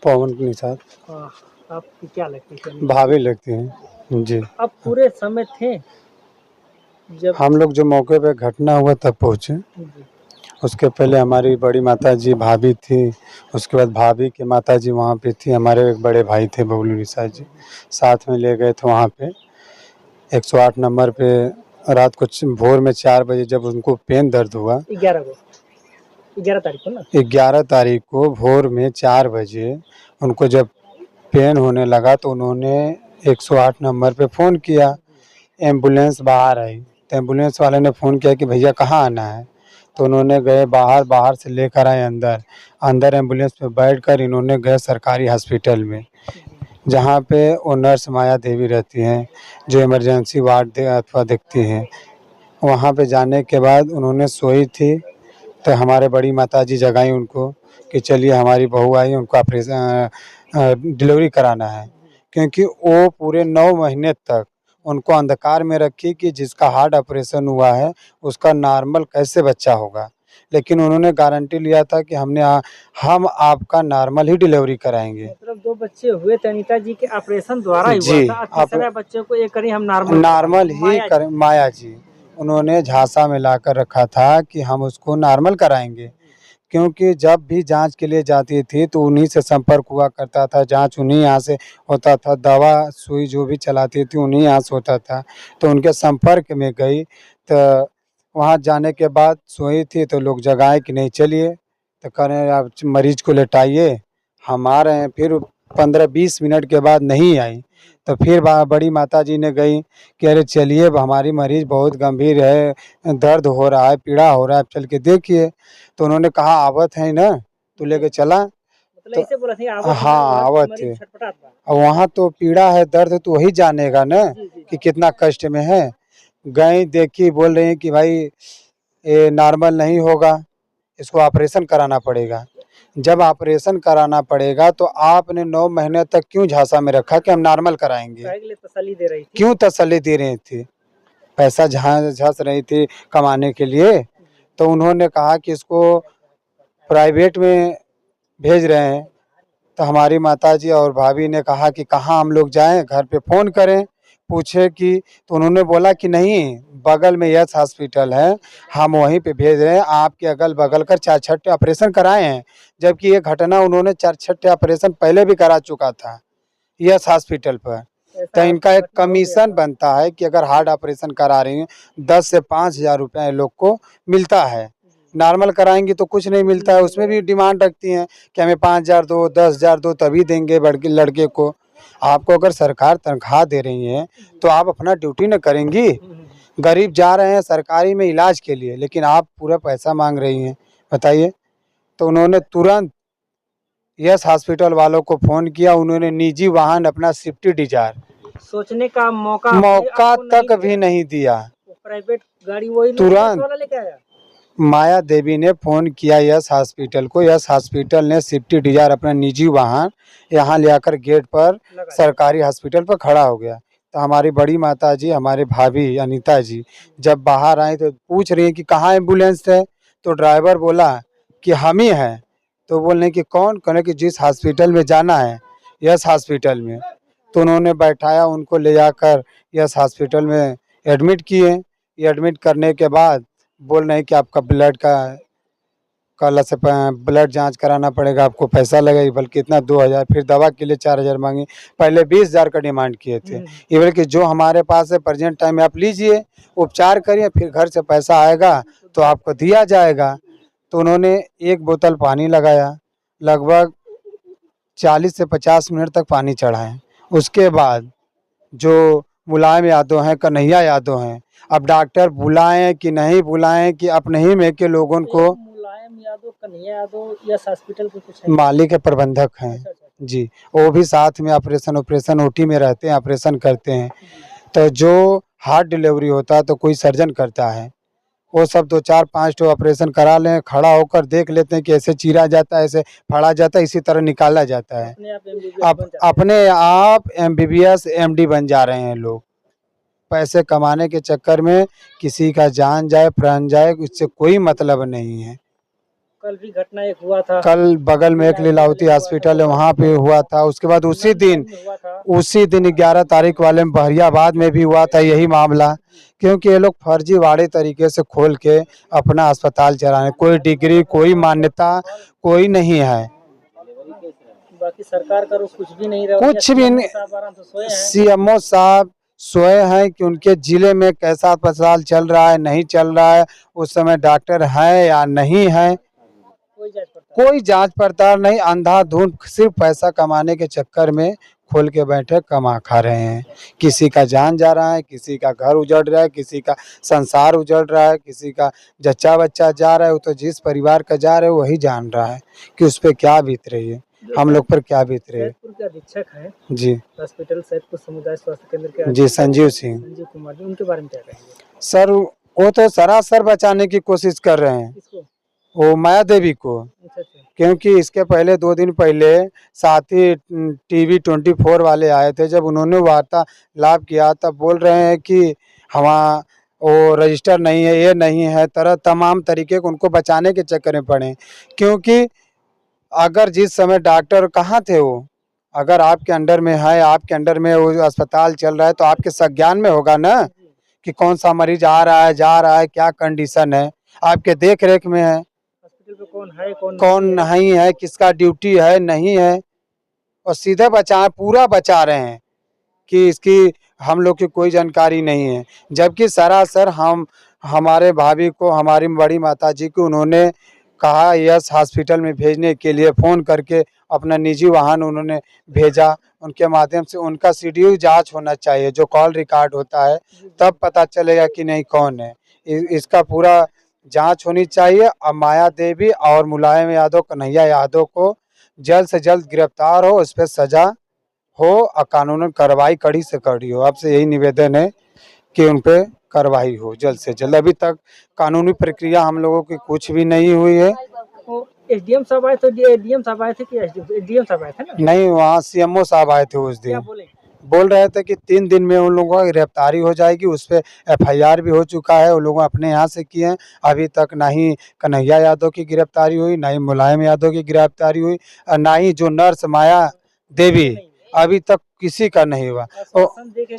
पवन के निषाद हाँ, आपकी क्या लगती है? भाभी लगती हैं जी। अब पूरे समय थे जब हम लोग जो मौके पे घटना हुआ तब पहुँचे। जी, उसके पहले हमारी बड़ी माताजी भाभी थी, उसके बाद भाभी की माताजी वहाँ पे थी, हमारे एक बड़े भाई थे बबलू निषाद जी, साथ में ले गए थे वहाँ पे 108 नंबर पे। रात को भोर में 4 बजे जब उनको पेन दर्द हुआ, 11 तारीख को ना? 11 तारीख को भोर में 4 बजे उनको जब पेन होने लगा तो उन्होंने 108 नंबर पे फ़ोन किया। एम्बुलेंस बाहर आई तो एम्बुलेंस वाले ने फ़ोन किया कि भैया कहाँ आना है, तो उन्होंने गए बाहर, बाहर से लेकर आए अंदर, अंदर एम्बुलेंस में बैठकर इन्होंने गए सरकारी हॉस्पिटल में, जहाँ पे वो नर्स माया देवी रहती हैं जो इमरजेंसी वार्ड अथवा देखती हैं। वहाँ पे जाने के बाद उन्होंने सोई थी तो हमारे बड़ी माताजी जगाई उनको कि चलिए हमारी बहू आई, उनको ऑपरेशन डिलीवरी कराना है, क्योंकि वो पूरे 9 महीने तक उनको अंधकार में रखी कि जिसका हार्ट ऑपरेशन हुआ है उसका नॉर्मल कैसे बच्चा होगा। लेकिन उन्होंने गारंटी लिया था कि हम आपका नॉर्मल ही डिलीवरी कराएंगे। मतलब 2 बच्चे हुए थे अनीता जी के ऑपरेशन द्वारा ही हुआ जी, था। तीसरा बच्चे को ये करी हम नॉर्मल ही कर माया जी उन्होंने झांसा में लाकर रखा था कि हम उसको नॉर्मल कराएंगे, क्योंकि जब भी जांच के लिए जाती थी तो उन्हीं से संपर्क हुआ करता था, जांच उन्हीं यहाँ से होता था, दवा सुई जो भी चलाती थी उन्हीं यहाँ से होता था। तो उनके संपर्क में गई तो वहाँ जाने के बाद सोई थी तो लोग जगाए कि नहीं चलिए, तो कह रहे हैं आप मरीज को लेटाइए, हम आ रहे हैं। फिर 15-20 मिनट के बाद नहीं आई तो फिर बड़ी माताजी ने गई कि अरे चलिए हमारी मरीज बहुत गंभीर है, दर्द हो रहा है, पीड़ा हो रहा है, आप चल के देखिए। तो उन्होंने कहा आवत है ना, तो लेके चला। मतलब तो ऐसे बोला था आवत है, हाँ वहाँ आवत मरीज है, छटपटात बा। और वहाँ तो पीड़ा है, दर्द तो वही जानेगा ना जी, जी। कि कितना कष्ट में है। गई देखी, बोल रही हैं कि भाई ये नॉर्मल नहीं होगा, इसको ऑपरेशन कराना पड़ेगा। जब ऑपरेशन कराना पड़ेगा तो आपने 9 महीने तक क्यों झांसा में रखा कि हम नॉर्मल कराएंगे? काहे के लिए तसल्ली दे रही थी? क्यों तसल्ली दे रही थी? पैसा झंस रही थी कमाने के लिए। तो उन्होंने कहा कि इसको प्राइवेट में भेज रहे हैं। तो हमारी माताजी और भाभी ने कहा कि कहाँ हम लोग जाएं, घर पे फ़ोन करें, पूछे कि, तो उन्होंने बोला कि नहीं, बगल में यस हॉस्पिटल है, हम वहीं पे भेज रहे हैं, आपके अगल बगल कर 4-6 ऑपरेशन कराए हैं। जबकि ये घटना उन्होंने 4-6 ऑपरेशन पहले भी करा चुका था यस हॉस्पिटल पर। तो इनका एक कमीशन बनता है कि अगर हार्ट ऑपरेशन करा रही हैं 10 से 5,000 रुपये लोग को मिलता है। नॉर्मल कराएंगी तो कुछ नहीं मिलता है, उसमें भी डिमांड रखती हैं कि हमें 5,000 दो, 10,000 दो, तभी देंगे लड़के को। आपको अगर सरकार तनख्वाह दे रही है तो आप अपना ड्यूटी न करेंगी? गरीब जा रहे हैं सरकारी में इलाज के लिए, लेकिन आप पूरा पैसा मांग रही हैं, बताइए। तो उन्होंने तुरंत यस हॉस्पिटल वालों को फ़ोन किया, उन्होंने निजी वाहन अपना स्विफ्ट डिज़ायर सोचने का मौका तक भी नहीं दिया। प्राइवेट गाड़ी वही तुरंत वाला लेके आया। माया देवी ने फ़ोन किया यस हॉस्पिटल को, यस हॉस्पिटल ने स्विफ्ट डिज़ायर अपना निजी वाहन यहाँ ले आकर गेट पर सरकारी हॉस्पिटल पर खड़ा हो गया। तो हमारी बड़ी माताजी, हमारे भाभी अनीता जी जब बाहर आए तो पूछ रही हैं कि कहाँ एम्बुलेंस है? तो ड्राइवर बोला कि हम ही हैं। तो बोल रहे हैं कि कौन? कह रहे कि जिस हॉस्पिटल में जाना है, यस हॉस्पिटल में। तो उन्होंने बैठाया, उनको ले जाकर यस हॉस्पिटल में एडमिट किए। एडमिट करने के बाद बोल रहे हैं कि आपका ब्लड का कल से ब्लड जांच कराना पड़ेगा, आपको पैसा लगेगा, बल्कि इतना 2,000, फिर दवा के लिए 4,000 मांगी। पहले 20,000 का डिमांड किए थे। ये बोले कि जो हमारे पास है प्रेजेंट टाइम में आप लीजिए, उपचार करिए, फिर घर से पैसा आएगा तो आपको दिया जाएगा। तो उन्होंने 1 बोतल पानी लगाया, लगभग 40 से 50 मिनट तक पानी चढ़ाएँ। उसके बाद जो मुलायम यादव हैं, कन्हैया यादव हैं, अब डॉक्टर बुलाएँ कि नहीं बुलाएँ कि अपने ही में के लोगों को। मुलायम यादव, कन्हैया यादव यस हॉस्पिटल के कुछ मालिक है, प्रबंधक हैं जी, वो भी साथ में ऑपरेशन ओटी में रहते हैं, ऑपरेशन करते हैं। तो जो हार्ट डिलीवरी होता है तो कोई सर्जन करता है, वो सब 2-4-5 ठो ऑपरेशन करा लें, खड़ा होकर देख लेते हैं कि ऐसे चीरा जाता है, ऐसे फाड़ा जाता है, इसी तरह निकाला जाता है। अपने आप एमबीबीएस एमडी बन जा रहे हैं लोग। पैसे कमाने के चक्कर में किसी का जान जाए, प्राण जाए, इससे कोई मतलब नहीं है। कल भी घटना एक हुआ था, कल बगल में एक लीलावती हॉस्पिटल है वहाँ पे हुआ था। उसके बाद उसी दिन हुआ था। 11 तारीख वाले में बहरियाबाद में भी हुआ था यही मामला। क्योंकि ये लोग फर्जीवाड़े तरीके से खोल के अपना अस्पताल चला रहे हैं। कोई डिग्री, कोई मान्यता कोई नहीं है। बाकी सरकार का रुख कुछ भी नहीं रहा, कुछ भी नहीं। साहब आराम से सोए हैं। सीएमओ साहब सोए हैं कि उनके जिले में कैसा अस्पताल चल रहा है, नहीं चल रहा है, उस समय डॉक्टर है या नहीं है, कोई जांच पड़ताल नहीं। अंधाधुंध सिर्फ पैसा कमाने के चक्कर में खोल के बैठे कमा खा रहे हैं। किसी का जान जा रहा है, किसी का घर उजड़ रहा है, किसी का संसार उजड़ रहा है, किसी का जच्चा बच्चा जा रहा है। वो तो जिस परिवार का जा रहा है वही जान रहा है कि उस पर क्या बीत रही है, हम लोग पर क्या बीत रही है। सैदपुर के अधीक्षक हैं जी हॉस्पिटल सैदपुर समुदाय स्वास्थ्य केंद्र के जी, संजीव सिंह संजीव कुमार जी, उनके बारे में क्या कहेंगे? सर, वो तो सरासर बचाने की कोशिश कर रहे हैं, किसको? वो माया देवी को। अच्छा अच्छा। क्योंकि इसके पहले 2 दिन पहले साथी टीवी 24 वाले आए थे। जब उन्होंने वार्तालाप किया तब बोल रहे हैं कि हमारा वो रजिस्टर नहीं है, ये नहीं है, तमाम तरीके को उनको बचाने के चक्कर में पड़े। क्योंकि अगर जिस समय डॉक्टर कहाँ थे वो, अगर आपके अंडर में है, आपके अंडर में वो अस्पताल चल रहा है तो आपके संज्ञान में होगा ना कि कौन सा मरीज आ रहा है, जा रहा है, क्या कंडीशन है, आपके देख रेख में है। हॉस्पिटल पे कौन है, कौन नहीं है, किसका ड्यूटी है, नहीं है, और सीधे पूरा बचा रहे हैं कि इसकी हम लोग की कोई जानकारी नहीं है। जबकि सरासर हमारे भाभी को, हमारी बड़ी माताजी को उन्होंने कहा यस हॉस्पिटल में भेजने के लिए, फ़ोन करके अपना निजी वाहन उन्होंने भेजा। उनके माध्यम से उनका शेड्यूल जांच होना चाहिए, जो कॉल रिकॉर्ड होता है, तब पता चलेगा कि नहीं कौन है। इसका पूरा जांच होनी चाहिए। अब माया देवी और मुलायम यादव, कन्हैया यादव को जल्द से जल्द गिरफ्तार हो, इस पर सजा हो और कानूनन कार्रवाई कड़ी से कड़ी हो। आपसे यही निवेदन है कि उन पे कार्रवाई हो जल्द से जल्द। अभी तक कानूनी प्रक्रिया हम लोगों की कुछ भी नहीं हुई है। एसडीएम साहब आए थे, एडीएम साहब आए थे कि एसडीएम साहब आए थे ना? नहीं, वहाँ सीएमओ साहब आए थे उस क्या दिन। बोले? बोल रहे थे कि 3 दिन में उन लोगों की गिरफ्तारी हो जाएगी। उस पे एफआईआर भी हो चुका है, उन लोगों अपने यहाँ से किए हैं। अभी तक ना ही कन्हैया यादव की गिरफ्तारी हुई, ना ही मुलायम यादव की गिरफ्तारी हुई, और ना ही जो नर्स माया देवी, अभी तक किसी का नहीं हुआ।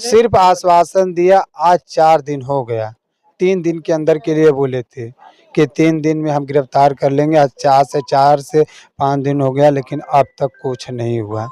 सिर्फ आश्वासन दिया। आज 4 दिन हो गया, 3 दिन के अंदर के लिए बोले थे कि 3 दिन में हम गिरफ्तार कर लेंगे। आज 4 से 5 दिन हो गया, लेकिन अब तक कुछ नहीं हुआ।